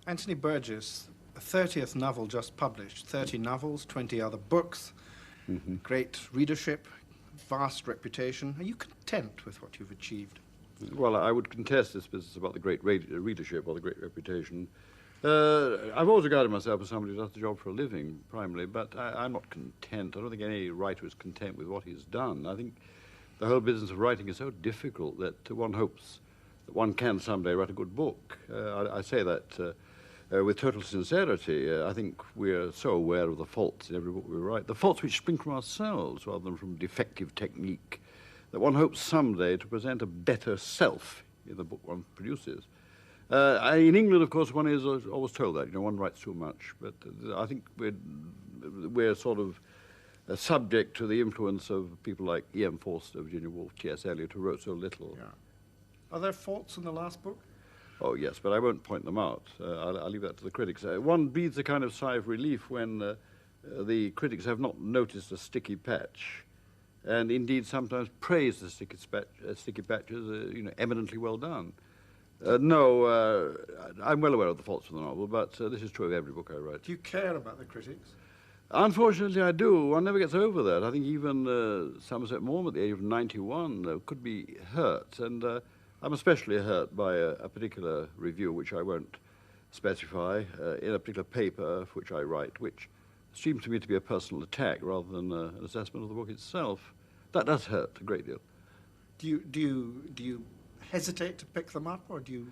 Anthony Burgess, a 30th novel just published, 30 novels, 20 other books, great readership, vast reputation. Are you content with what you've achieved? Well, I would contest this business about the great readership or the great reputation. I've always regarded myself as somebody who does the job for a living, primarily, but I'm not content. I don't think any writer is content with what he's done. I think the whole business of writing is so difficult that one hopes that one can someday write a good book. I say that with total sincerity. I think we're so aware of the faults in every book we write, the faults which spring from ourselves rather than from defective technique, that one hopes someday to present a better self in the book one produces. In England, of course, one is always told that, one writes too much, but I think we're sort of subject to the influence of people like E.M. Forster, Virginia Woolf, T.S. Eliot, who wrote so little. Yeah. Are there faults in the last book? Oh, yes, but I won't point them out. I'll leave that to the critics. One breathes a kind of sigh of relief when the critics have not noticed a sticky patch, and indeed sometimes praise the sticky patches, eminently well done. No, I'm well aware of the faults of the novel, but this is true of every book I write. Do you care about the critics? Unfortunately, I do. One never gets over that. I think even Somerset Maugham at the age of 91 could be hurt, and I'm especially hurt by a particular review, which I won't specify, in a particular paper for which I write, which seems to me to be a personal attack rather than an assessment of the book itself. That does hurt a great deal. Do you hesitate to pick them up, or do you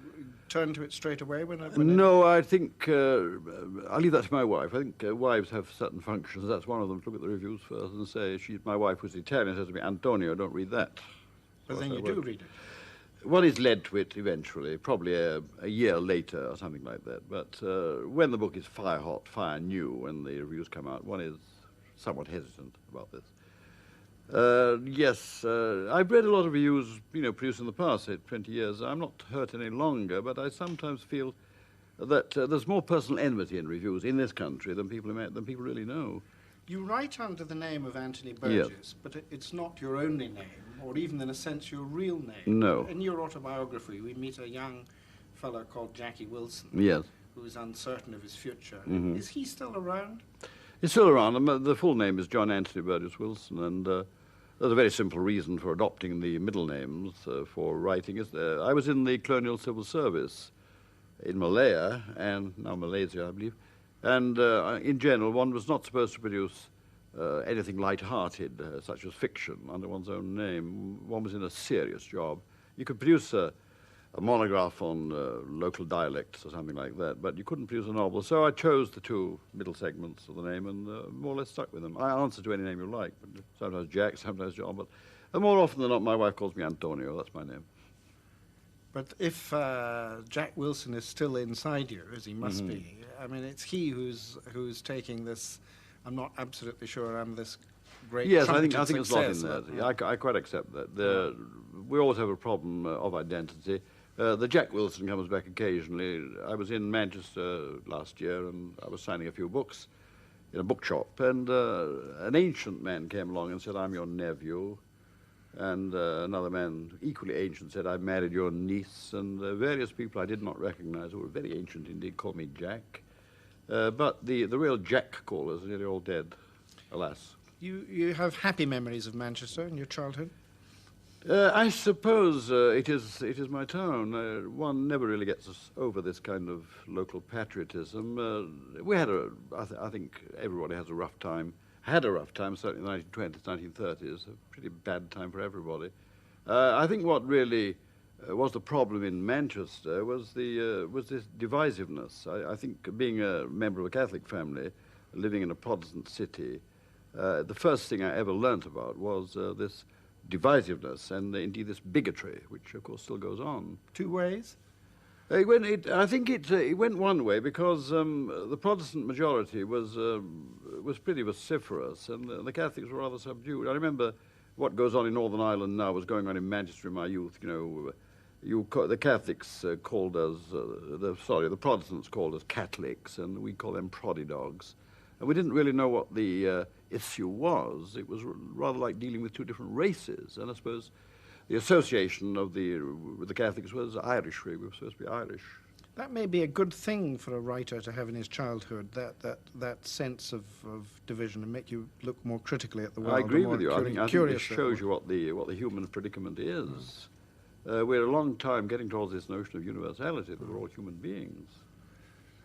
turn to it straight away No, I think I'll leave that to my wife. I think wives have certain functions. That's one of them, to look at the reviews first and say, my wife was Italian, says to me, Antonio, don't read that. But then you do read it. One is led to it eventually, probably a year later or something like that. But when the book is fire hot, fire new, when the reviews come out, one is somewhat hesitant about this. Yes, I've read a lot of reviews, produced in the past, say, 20 years. I'm not hurt any longer, but I sometimes feel that there's more personal enmity in reviews in this country than people really know. You write under the name of Anthony Burgess, but it's not your only name, or even in a sense your real name. No. In your autobiography, we meet a young fellow called Jackie Wilson, who is uncertain of his future. Is he still around? He's still around. The full name is John Anthony Burgess Wilson, and there's a very simple reason for adopting the middle names for writing. I was in the Colonial Civil Service in Malaya, and now Malaysia, I believe. And in general, one was not supposed to produce anything light-hearted, such as fiction, under one's own name. One was in a serious job. You could produce a monograph on local dialects or something like that, but you couldn't produce a novel. So I chose the two middle segments of the name and more or less stuck with them. I answer to any name you like, but sometimes Jack, sometimes John, but more often than not, my wife calls me Antonio. That's my name. But if Jack Wilson is still inside you, as he must be, I mean, it's he who's taking this. I'm not absolutely sure I'm this great. Yes, I think there's a lot in that. Yeah. I quite accept that. We always have a problem of identity. The Jack Wilson comes back occasionally. I was in Manchester last year, and I was signing a few books in a bookshop, and an ancient man came along and said, "I'm your nephew." And another man, equally ancient, said, "I married your niece," and various people I did not recognize, who were very ancient indeed, called me Jack. But the real Jack callers are nearly all dead, alas. You have happy memories of Manchester in your childhood? I suppose it is my town. One never really gets over this kind of local patriotism. We had I think everybody has a rough time. Had a rough time, certainly in the 1920s, 1930s, a pretty bad time for everybody. I think what really was the problem in Manchester was this divisiveness. I think being a member of a Catholic family, living in a Protestant city, the first thing I ever learnt about was this divisiveness and indeed this bigotry, which of course still goes on. Two ways? I think it went one way because the Protestant majority was pretty vociferous, and the Catholics were rather subdued. I remember what goes on in Northern Ireland now was going on in Manchester in my youth. The Catholics called us, the Protestants called us Catholics, and we call them proddy dogs. And we didn't really know what the issue was. It was rather like dealing with two different races, and I suppose the association with the Catholics was Irish. We were supposed to be Irish. That may be a good thing for a writer to have in his childhood, that sense of division, and make you look more critically at the world. I agree more with you. I think this curious shows you what the human predicament is. We're a long time getting towards this notion of universality, that we're all human beings.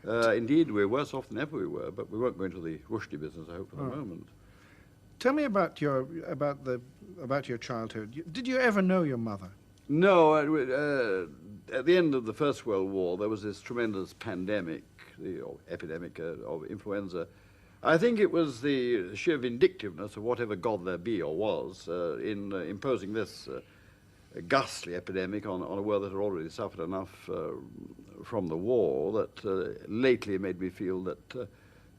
Indeed, we're worse off than ever we were, but we won't go into the Rushdie business, I hope, for the moment. Tell me about your childhood. Did you ever know your mother? No, at the end of the First World War, there was this tremendous pandemic, or epidemic of influenza. I think it was the sheer vindictiveness of whatever god there be or was in imposing this ghastly epidemic on a world that had already suffered enough from the war that lately made me feel that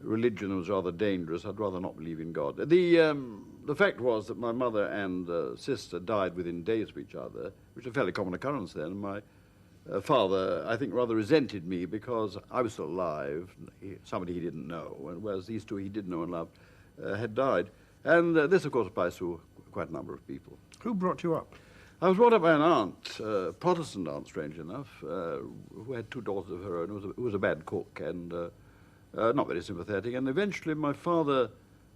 religion was rather dangerous. I'd rather not believe in God. The fact was that my mother and sister died within days of each other, which was a fairly common occurrence then. My father, I think, rather resented me because I was still alive, somebody he didn't know, whereas these two he did know and loved had died. And this, of course, applies to quite a number of people. Who brought you up? I was brought up by an aunt, Protestant aunt, strangely enough, who had two daughters of her own, who was a bad cook and not very sympathetic. And eventually my father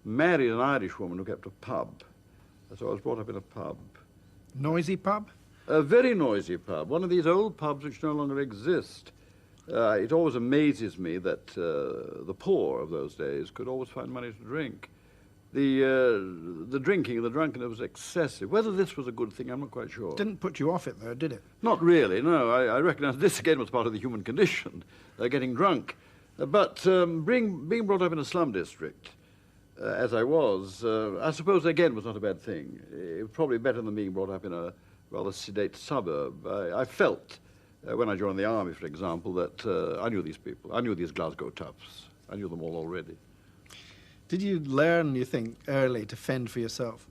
married an Irish woman who kept a pub. So I was brought up in a pub. Noisy pub? A very noisy pub, one of these old pubs which no longer exist. It always amazes me that the poor of those days could always find money to drink. The drinking, the drunkenness was excessive. Whether this was a good thing, I'm not quite sure. Didn't put you off it, though, did it? Not really, no. I recognise this, again, was part of the human condition, getting drunk. But being brought up in a slum district, as I was, I suppose, again, was not a bad thing. It was probably better than being brought up in a rather sedate suburb. I felt, when I joined the army, for example, that I knew these people. I knew these Glasgow toughs. I knew them all already. Did you learn, you think, early to fend for yourself?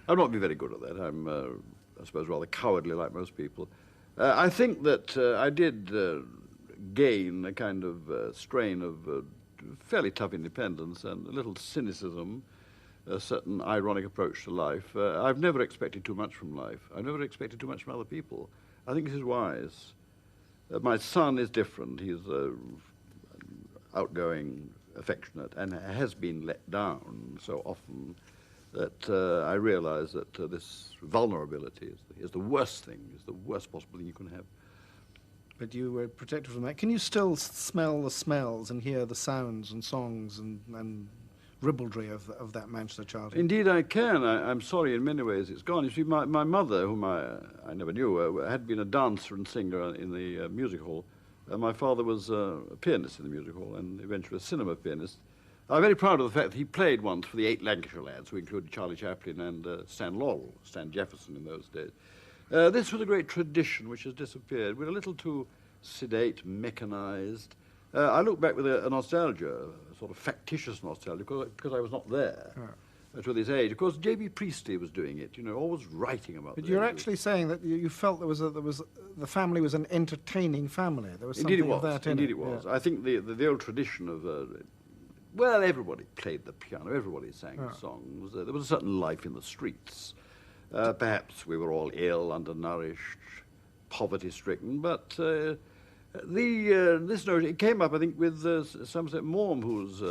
I've not been very good at that. I'm, I suppose, rather cowardly like most people. I think that I did gain a kind of strain of fairly tough independence and a little cynicism, a certain ironic approach to life. I've never expected too much from life. I've never expected too much from other people. I think this is wise. My son is different. He's outgoing, affectionate, and has been let down so often that I realize that this vulnerability is the worst thing, is the worst possible thing you can have. But you were protected from that. Can you still smell the smells and hear the sounds and songs and ribaldry of that Manchester childhood? Indeed I can. I'm sorry in many ways it's gone. You see, my mother, whom I never knew, had been a dancer and singer in the music hall. My father was a pianist in the music hall and eventually a cinema pianist. I'm very proud of the fact that he played once for the 8 Lancashire lads, who included Charlie Chaplin and Stan Laurel, Stan Jefferson in those days. This was a great tradition which has disappeared. We're a little too sedate, mechanized. I look back with a nostalgia, a sort of factitious nostalgia, because I was not there to this age. Of course, J.B. Priestley was doing it, you know, always writing about it. But you're actually saying that you felt the family was an entertaining family. There was Indeed something it of was. that in Indeed it. it was. Yeah. I think the old tradition of, well, everybody played the piano, everybody sang songs. There was a certain life in the streets. Perhaps we were all ill, undernourished, poverty-stricken, but this notion, it came up, I think, with Somerset Maugham, whose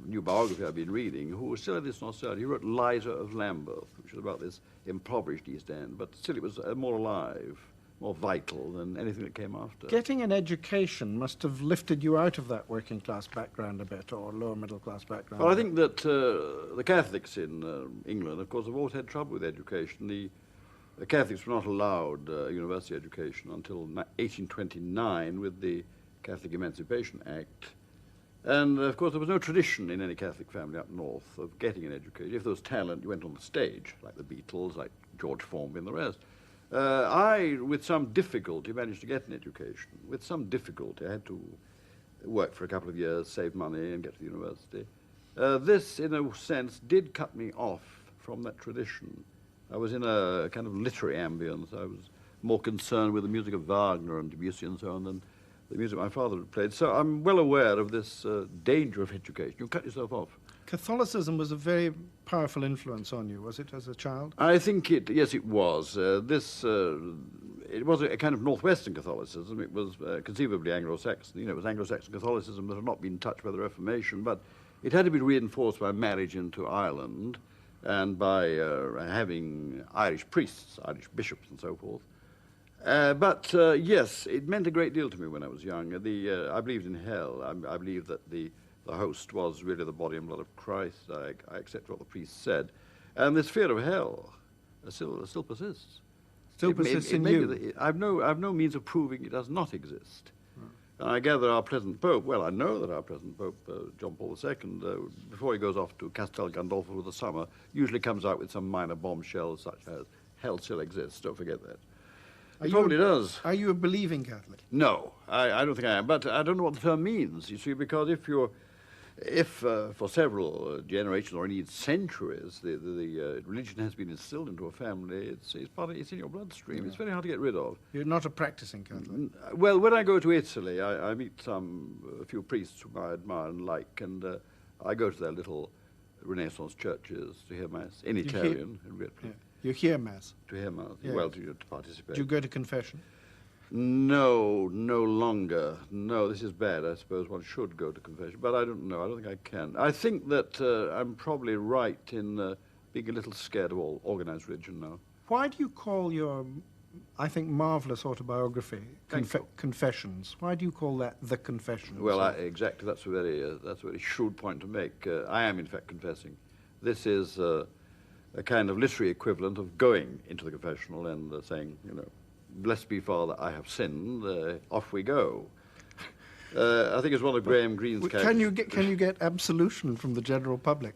new biography I've been reading, who still had this nostalgia. He wrote Liza of Lambeth, which was about this impoverished East End, but still it was more alive, more vital than anything that came after. Getting an education must have lifted you out of that working class background a bit, or lower middle class background. Well, I think that the Catholics in England, of course, have always had trouble with education. The Catholics were not allowed university education until 1829 with the Catholic Emancipation Act. And, of course, there was no tradition in any Catholic family up north of getting an education. If there was talent, you went on the stage, like the Beatles, like George Formby and the rest. I, with some difficulty, managed to get an education. With some difficulty, I had to work for a couple of years, save money, and get to the university. This, in a sense, did cut me off from that tradition. I was in a kind of literary ambience. I was more concerned with the music of Wagner and Debussy and so on than the music my father had played. So I'm well aware of this danger of education. You cut yourself off. Catholicism was a very powerful influence on you, was it, as a child? I think yes, it was. This it was a kind of northwestern Catholicism. It was conceivably Anglo-Saxon. You know, it was Anglo-Saxon Catholicism that had not been touched by the Reformation, but it had to be reinforced by marriage into Ireland and by having Irish priests, Irish bishops and so forth. But yes, it meant a great deal to me when I was young. I believed in hell. I believed that the host was really the body and blood of Christ. I accept what the priest said. And this fear of hell still persists. Still persists in you? I've no means of proving it does not exist. And I gather our present Pope, well, I know that our present Pope, John Paul II, before he goes off to Castel Gandolfo for the summer, usually comes out with some minor bombshell such as hell still exists, don't forget that. It probably does. Are you a believing Catholic? No, I don't think I am. But I don't know what the term means, you see, because if for several generations or indeed centuries the religion has been instilled into a family, it's in your bloodstream. Yeah. It's very hard to get rid of. You're not a practicing Catholic? Well, when I go to Italy, I meet a few priests whom I admire and like, and I go to their little Renaissance churches to hear Mass in Italian. You hear Mass? To hear Mass, yes. Well, to participate. Do you go to confession? No longer. No, this is bad. I suppose one should go to confession, but I don't know. I don't think I can. I think that I'm probably right in being a little scared of all organized religion now. Why do you call your, I think, marvelous autobiography Confessions? Why do you call that The Confessions? Well, exactly. That's a very shrewd point to make. I am, in fact, confessing. This is a kind of literary equivalent of going into the confessional and saying, you know, blessed be Father, I have sinned. Off we go. I think it's one of Graham Greene's characters. Can you get absolution from the general public?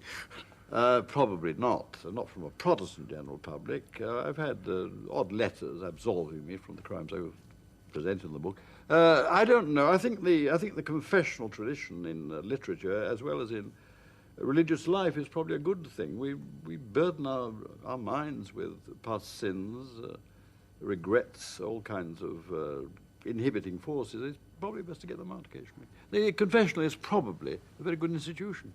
Probably not. Not from a Protestant general public. I've had odd letters absolving me from the crimes I present in the book. I don't know. I think the confessional tradition in literature, as well as in religious life, is probably a good thing. We burden our minds with past sins, regrets, all kinds of inhibiting forces. It's probably best to get them out occasionally. The confessional is probably a very good institution.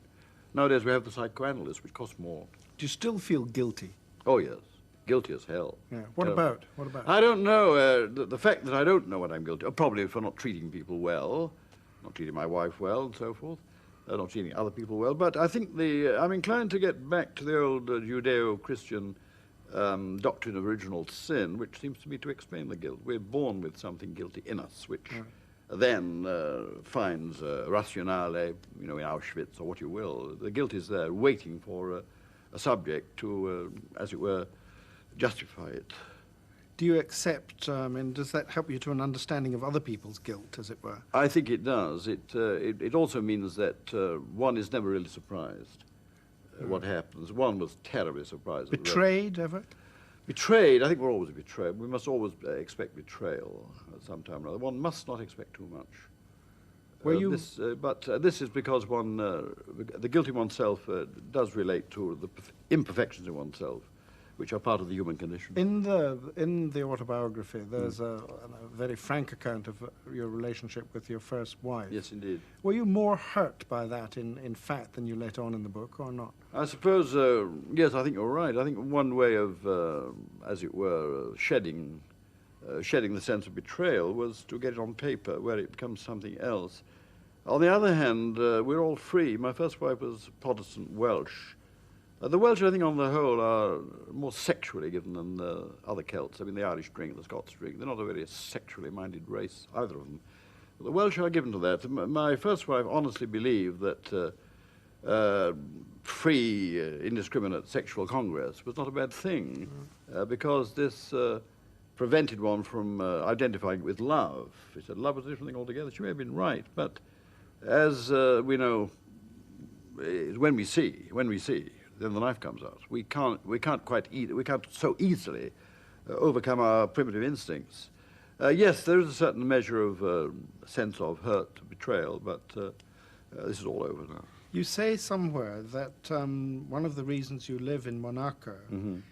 Nowadays we have the psychoanalyst, which costs more. Do you still feel guilty? Oh, yes. Guilty as hell. Yeah. What about? I don't know. The fact that I don't know what I'm guilty of, probably for not treating people well, not treating my wife well and so forth, not treating other people well. But I think I'm inclined to get back to the old Judeo-Christian doctrine of original sin, which seems to me to explain the guilt. We're born with something guilty in us, which then finds rationale, you know, in Auschwitz or what you will. The guilt is there, waiting for a subject to, as it were, justify it. Do you accept, and does that help you to an understanding of other people's guilt, as it were? I think it does. It also means that one is never really surprised. What happens. One was terribly surprised. Betrayed, ever? Betrayed? I think we're always betrayed. We must always expect betrayal at some time or other. One must not expect too much. This is because the guilt in oneself does relate to the imperfections in oneself, which are part of the human condition. In the autobiography, there's a very frank account of your relationship with your first wife. Yes, indeed. Were you more hurt by that, in fact, than you let on in the book, or not? I suppose, yes, I think you're right. I think one way of, as it were, shedding the sense of betrayal was to get it on paper, where it becomes something else. On the other hand, we're all free. My first wife was Protestant Welsh. The Welsh, I think, on the whole, are more sexually given than the other Celts. I mean, the Irish drink, the Scots drink. They're not a very sexually minded race, either of them. But the Welsh are given to that. My first wife honestly believed that free, indiscriminate sexual congress was not a bad thing, because this prevented one from identifying it with love. She said love was a different thing altogether. She may have been right, but as we know, when we see, then the knife comes out. We can't so easily overcome our primitive instincts. Yes, there is a certain measure of sense of hurt, betrayal, but this is all over now. You say somewhere that one of the reasons you live in Monaco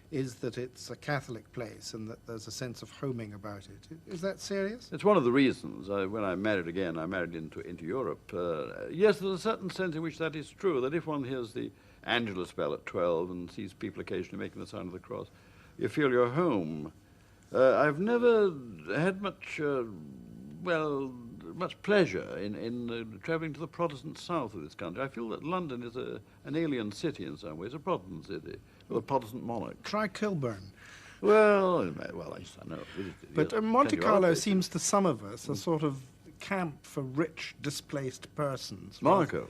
is that it's a Catholic place and that there's a sense of homing about it. Is that serious? It's one of the reasons. When I married again, I married into Europe. Yes, there's a certain sense in which that is true, that if one hears the Angelus bell at 12 and sees people occasionally making the sign of the cross, you feel you're home. I've never had much, much pleasure in travelling to the Protestant south of this country. I feel that London is an alien city in some ways, a Protestant city, with a Protestant monarch. Try Kilburn. Well, I know. But Monte Carlo seems to some of us a sort of camp for rich, displaced persons. Monaco.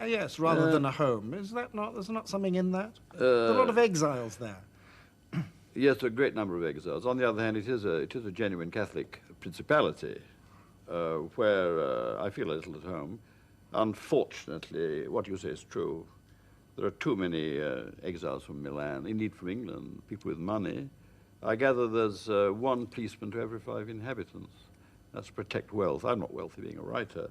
Yes, rather than a home. Is that not? There's not something in that? There are a lot of exiles there. Yes, a great number of exiles. On the other hand, it is a genuine Catholic principality, where I feel a little at home. Unfortunately, what you say is true. There are too many exiles from Milan, indeed from England, people with money. I gather there's one policeman to every 5 inhabitants. That's to protect wealth. I'm not wealthy being a writer.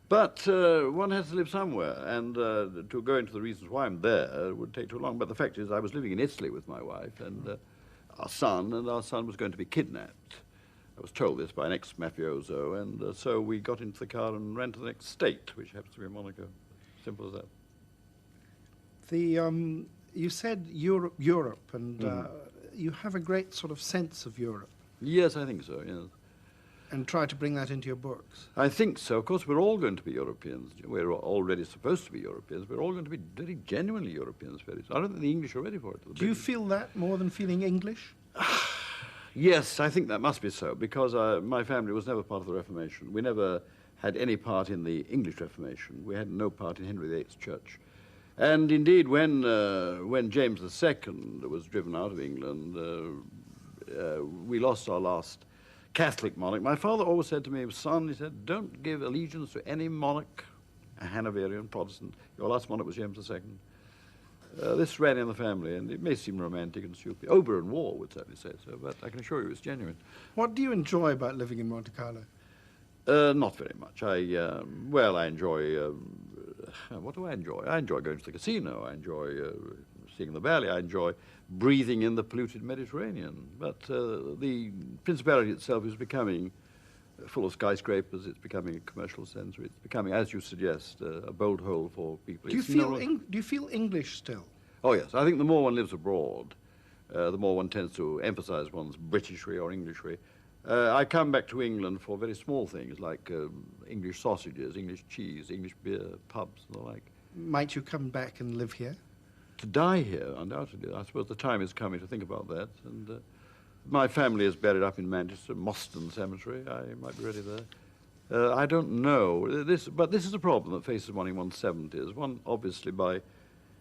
But one has to live somewhere, and to go into the reasons why I'm there would take too long. But the fact is, I was living in Italy with my wife and our son was going to be kidnapped. I was told this by an ex-mafioso, and so we got into the car and ran to the next state, which happens to be Monaco. Simple as that. You said Europe, and you have a great sort of sense of Europe. Yes, I think so, yes. And try to bring that into your books. I think so. Of course, we're all going to be Europeans. We're already supposed to be Europeans. We're all going to be very genuinely Europeans very soon. I don't think the English are ready for it. Do you feel that more than feeling English? Yes, I think that must be so, because my family was never part of the Reformation. We never had any part in the English Reformation. We had no part in Henry VIII's church. And indeed, when James II was driven out of England, we lost our last Catholic monarch. My father always said to me, son, he said, don't give allegiance to any monarch, a Hanoverian Protestant. Your last monarch was James II. This ran in the family, and it may seem romantic and stupid. Oberon War would certainly say so, but I can assure you it's genuine. What do you enjoy about living in Monte Carlo? Not very much. I enjoy... what do I enjoy? I enjoy going to the casino. I enjoy seeing the valley. I enjoy breathing in the polluted Mediterranean. But the principality itself is becoming full of skyscrapers. It's becoming a commercial centre. It's becoming, as you suggest, a bolt hole for people. Do you feel English still? Oh, yes. I think the more one lives abroad, the more one tends to emphasise one's Britishry or Englishry. I come back to England for very small things like English sausages, English cheese, English beer, pubs and the like. Might you come back and live here? To die here, undoubtedly. I suppose the time is coming to think about that. And my family is buried up in Manchester, Moston Cemetery. I might be ready there. I don't know. But this is a problem that faces one in one's 70s. One, obviously, by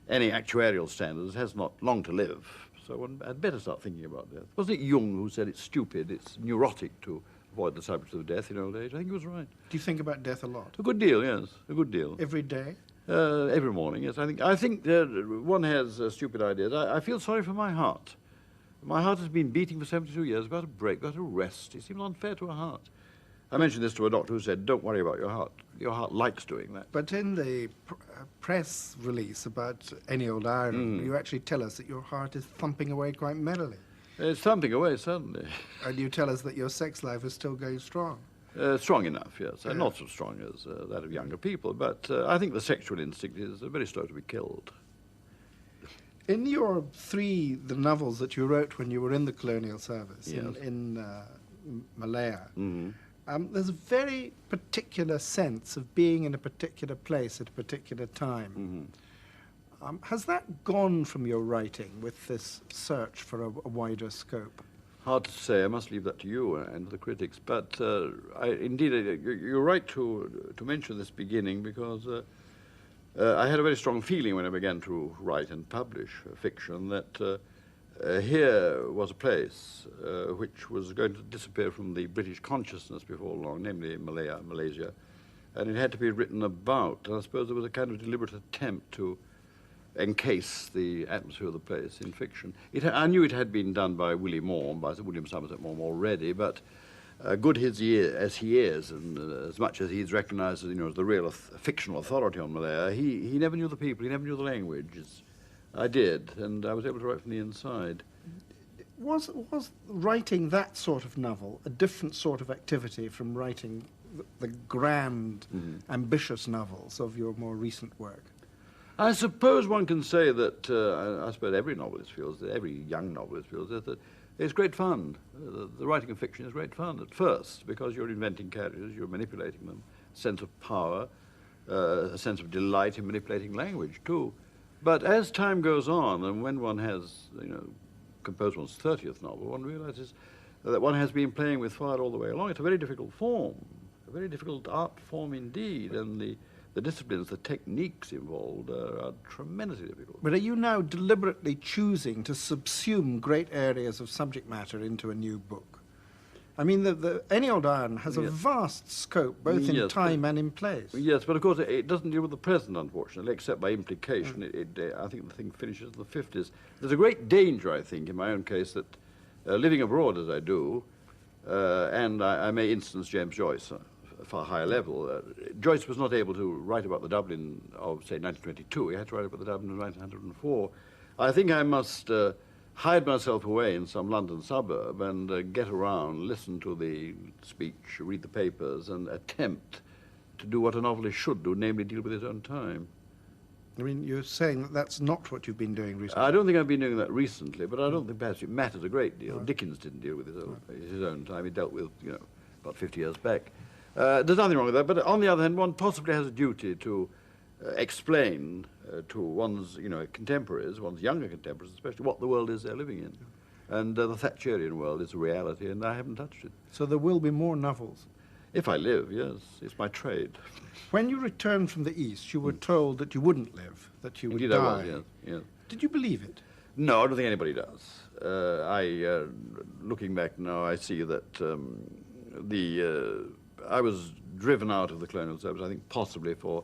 any actuarial standards, has not long to live. So one had better start thinking about death. Wasn't it Jung who said it's stupid, it's neurotic to avoid the subject of death in old age? I think he was right. Do you think about death a lot? A good deal, yes. A good deal. Every day? Every morning, yes. I think one has stupid ideas. I feel sorry for my heart. My heart has been beating for 72 years. Got a break, got a rest. It seems unfair to a heart. I mentioned this to a doctor who said, don't worry about your heart. Your heart likes doing that. But in the press release about Any Old Iron, you actually tell us that your heart is thumping away quite merrily. It's thumping away, certainly. And you tell us that your sex life is still going strong. Strong enough, yes. Not so strong as that of younger people, but I think the sexual instinct is very slow to be killed. In the novels that you wrote when you were in the colonial service, yes. in Malaya, there's a very particular sense of being in a particular place at a particular time. Has that gone from your writing with this search for a wider scope? Hard to say. I must leave that to you and the critics. But indeed, you're right to mention this beginning, because I had a very strong feeling when I began to write and publish fiction that here was a place which was going to disappear from the British consciousness before long, namely Malaysia, and it had to be written about. And I suppose there was a kind of deliberate attempt to encase the atmosphere of the place in fiction. I knew it had been done by William Somerset Maugham already, but good as he is, and as much as he's recognised as the real fictional authority on Malaya, he never knew the people, he never knew the language. I did, and I was able to write from the inside. Was writing that sort of novel a different sort of activity from writing the grand, ambitious novels of your more recent work? I suppose one can say that, I suppose every novelist feels, that every young novelist feels that it's great fun. The writing of fiction is great fun at first, because you're inventing characters, you're manipulating them, a sense of power, a sense of delight in manipulating language too. But as time goes on, and when one has, composed one's 30th novel, one realizes that one has been playing with fire all the way along. It's a very difficult form, a very difficult art form indeed, and the disciplines, the techniques involved are tremendously difficult. But are you now deliberately choosing to subsume great areas of subject matter into a new book? I mean, Any Old Iron has a vast scope, both in time and in place. Yes, but of course it doesn't deal with the present, unfortunately, except by implication. I think the thing finishes in the 50s. There's a great danger, I think, in my own case, that living abroad as I do, and I may instance James Joyce, a far higher level. Joyce was not able to write about the Dublin of, say, 1922. He had to write about the Dublin of 1904. I think I must hide myself away in some London suburb and get around, listen to the speech, read the papers, and attempt to do what a novelist should do, namely deal with his own time. I mean, you're saying that that's not what you've been doing recently? I don't think I've been doing that recently, but I don't think perhaps it matters a great deal. Right. Dickens didn't deal with his own time. He dealt with, about 50 years back. There's nothing wrong with that, but on the other hand, one possibly has a duty to explain to one's, contemporaries, one's younger contemporaries especially, what the world is they're living in. And the Thatcherian world is a reality, and I haven't touched it. So there will be more novels? If I live, yes. It's my trade. When you returned from the East, you were told that you wouldn't live, that you would Indeed die. I was, yes. Did you believe it? No, I don't think anybody does. Looking back now, I see that I was driven out of the colonial service, I think possibly for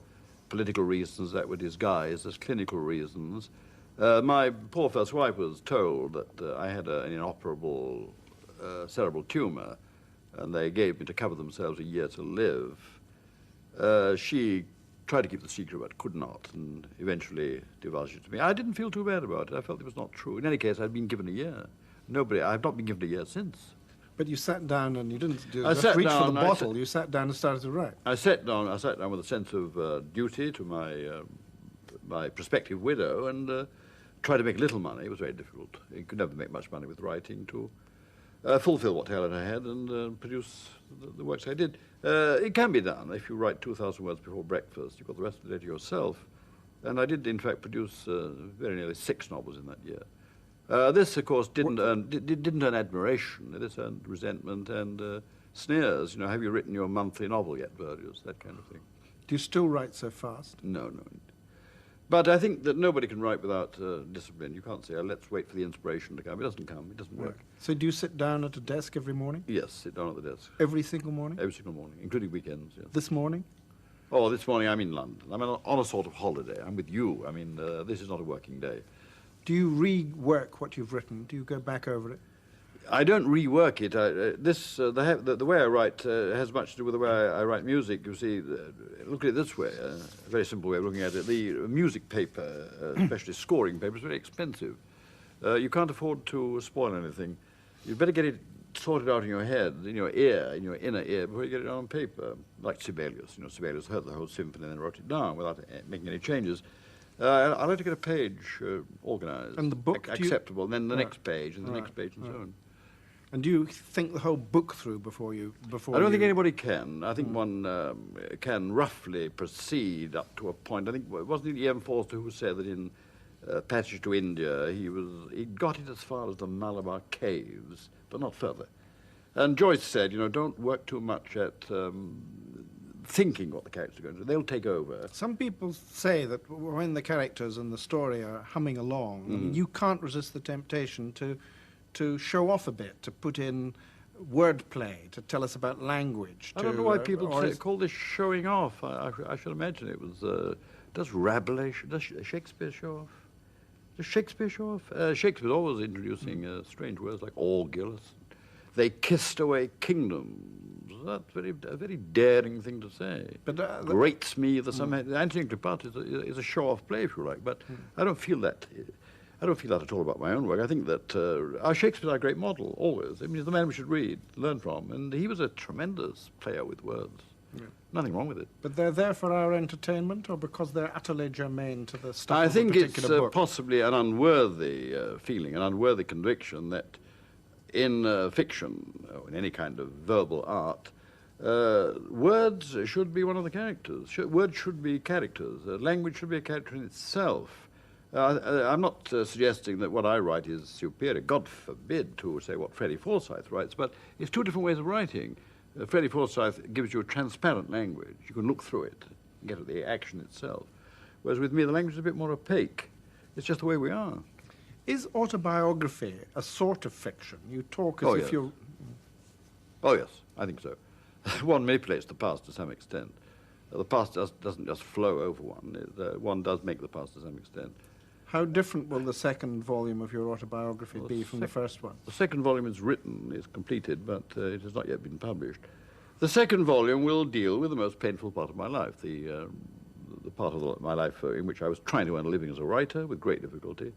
political reasons that were disguised as clinical reasons. My poor first wife was told that I had an inoperable cerebral tumor, and they gave me to cover themselves a year to live. She tried to keep the secret, but could not, and eventually divulged it to me. I didn't feel too bad about it. I felt it was not true. In any case, I'd been given a year. I've not been given a year since. But you sat down and you didn't reach down, for the bottle. You sat down and started to write. I sat down with a sense of duty to my prospective widow and tried to make little money. It was very difficult. You could never make much money with writing, to fulfill what talent I had and produce the works I did. It can be done. If you write 2,000 words before breakfast, you've got the rest of the day to yourself. And I did, in fact, produce very nearly 6 novels in that year. This, of course, didn't earn admiration. This earned resentment and sneers. Have you written your monthly novel yet, Burgess? That kind of thing. Do you still write so fast? No. But I think that nobody can write without discipline. You can't say, let's wait for the inspiration to come. It doesn't come. It doesn't work. So do you sit down at a desk every morning? Yes, sit down at the desk. Every single morning? Every single morning, including weekends, yes. This morning? Oh, this morning I'm in London. I'm on a sort of holiday. I'm with you. I mean, this is not a working day. Do you rework what you've written? Do you go back over it? I don't rework it. The way I write has much to do with the way I write music. You see, look at it this way, a very simple way of looking at it. The music paper, especially scoring paper, is very expensive. You can't afford to spoil anything. You'd better get it sorted out in your head, in your ear, in your inner ear, before you get it on paper. Like Sibelius. Sibelius heard the whole symphony and then wrote it down without making any changes. I like to get a page organised. And the book? Acceptable, and then the next page, and the next page, and so on. And do you think the whole book through before you... I don't think anybody can. I think one can roughly proceed up to a point. I think, wasn't it E.M. Forster who said that in Passage to India, he got it as far as the Malabar Caves, but not further. And Joyce said, don't work too much at thinking what the characters are going to do. They'll take over. Some people say that when the characters and the story are humming along, you can't resist the temptation to show off a bit, to put in wordplay, to tell us about language. I don't know why people call this showing off. I should imagine it was... does Rabelais, does Shakespeare show off? Does Shakespeare show off? Shakespeare's always introducing strange words like Orgulus. They kissed away kingdoms. That's a very daring thing to say. But grates me the Antony Cleopatra is a show-off play, if you like. But I don't feel that. I don't feel that at all about my own work. I think that our Shakespeare's our great model, always. I mean, he's the man we should read, learn from. And he was a tremendous player with words. Yeah. Nothing wrong with it. But they're there for our entertainment, or because they're utterly germane to the stuff I of a think it's particular book? possibly an unworthy feeling, an unworthy conviction that in fiction, or in any kind of verbal art, words should be one of the characters. Words should be characters. Language should be a character in itself. I'm not suggesting that what I write is superior. God forbid to say what Freddie Forsyth writes, but it's two different ways of writing. Freddie Forsyth gives you a transparent language. You can look through it and get at the action itself. Whereas with me, the language is a bit more opaque. It's just the way we are. Is autobiography a sort of fiction? You talk as if yes. you're... Oh, yes, I think so. One manipulates the past to some extent. The past doesn't just flow over one. One does make the past to some extent. How different will the second volume of your autobiography be from the first one? The second volume is written, is completed, but it has not yet been published. The second volume will deal with the most painful part of my life, the part of my life in which I was trying to earn a living as a writer with great difficulty,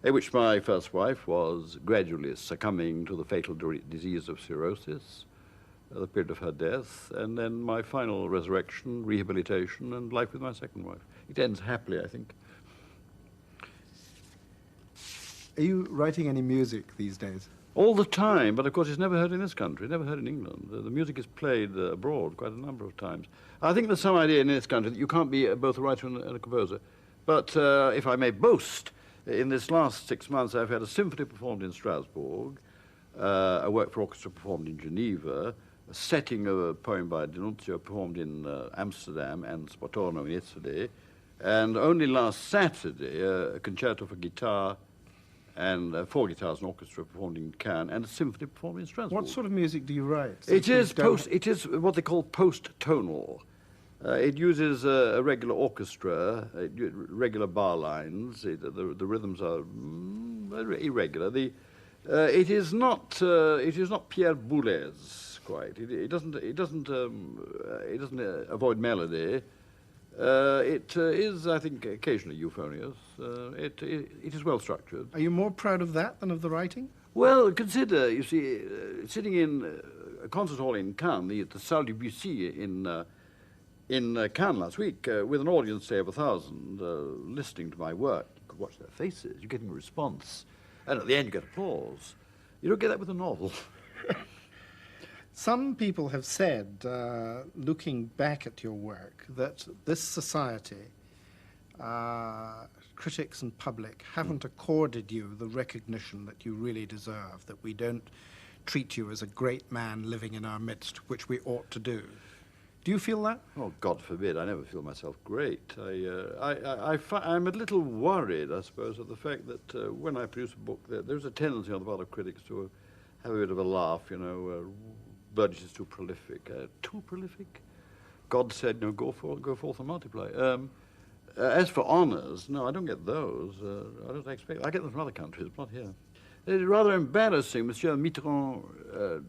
in which my first wife was gradually succumbing to the fatal disease of cirrhosis, the period of her death, and then my final resurrection, rehabilitation, and life with my second wife. It ends happily, I think. Are you writing any music these days? All the time, but of course it's never heard in this country, never heard in England. The music is played abroad quite a number of times. I think there's some idea in this country that you can't be both a writer and a composer. But if I may boast, in this last 6 months I've had a symphony performed in Strasbourg, a work for orchestra performed in Geneva, a setting of a poem by D'Annunzio performed in Amsterdam and Sportorno in Italy, and only last Saturday a concerto for guitar and 4 guitars and orchestra performed in Cannes, and a symphony performed in Strasbourg. What sort of music do you write? It is what they call post-tonal. It uses a regular orchestra, regular bar lines. The rhythms are irregular. It is not Pierre Boulez quite. It doesn't avoid melody. It is, I think, occasionally euphonious. It is well structured. Are you more proud of that than of the writing? Well, consider, you see, sitting in a concert hall in Cannes, the Salle du Bussy in Cannes last week, with an audience, say, of 1,000, listening to my work. You could watch their faces. You're getting a response. And at the end, you get applause. You don't get that with a novel. Some people have said, looking back at your work, that this society, critics and public, haven't accorded you the recognition that you really deserve, that we don't treat you as a great man living in our midst, which we ought to do. Do you feel that? Oh, God forbid. I never feel myself great. I'm a little worried, I suppose, at the fact that when I produce a book, there's a tendency on the part of critics to have a bit of a laugh, you know. Burgess is too prolific. Too prolific? God said, no, go forth and multiply. As for honours, no, I don't get those. I don't expect. I get them from other countries, but not here. It's rather embarrassing. Monsieur Mitterrand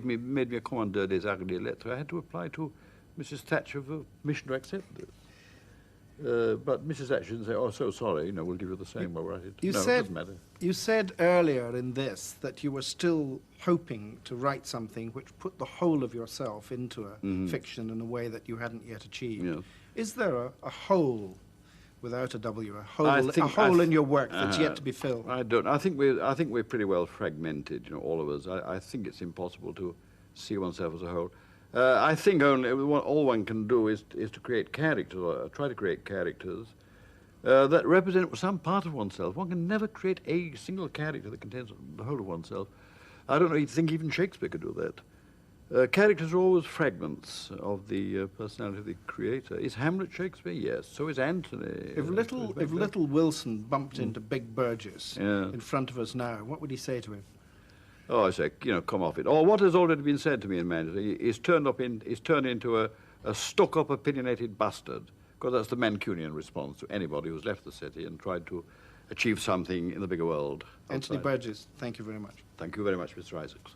made me a commandeur des arts et des lettres. I had to apply to Mrs. Thatcher for permission to accept this. But Mrs. Thatcher didn't say, oh, so sorry, you know, we'll give you the same while we're at it. It doesn't matter. You said earlier in this that you were still hoping to write something which put the whole of yourself into a fiction in a way that you hadn't yet achieved. Yes. Is there a hole, without a W, a hole in your work that's yet to be filled? I don't. I think we're pretty well fragmented, you know, all of us. I think it's impossible to see oneself as a whole. I think all one can do is to create characters, or try to create characters that represent some part of oneself. One can never create a single character that contains the whole of oneself. I don't know, you think even Shakespeare could do that. Characters are always fragments of the personality of the creator. Is Hamlet Shakespeare? Yes. So is Antony. If little Wilson bumped into Big Burgess in front of us now, what would he say to him? Oh, I say, you know, come off it. Or what has already been said to me in Manchester is turned into a stuck-up, opinionated bastard, because that's the Mancunian response to anybody who's left the city and tried to achieve something in the bigger world. Anthony Burgess, thank you very much. Thank you very much, Mr. Isaacs.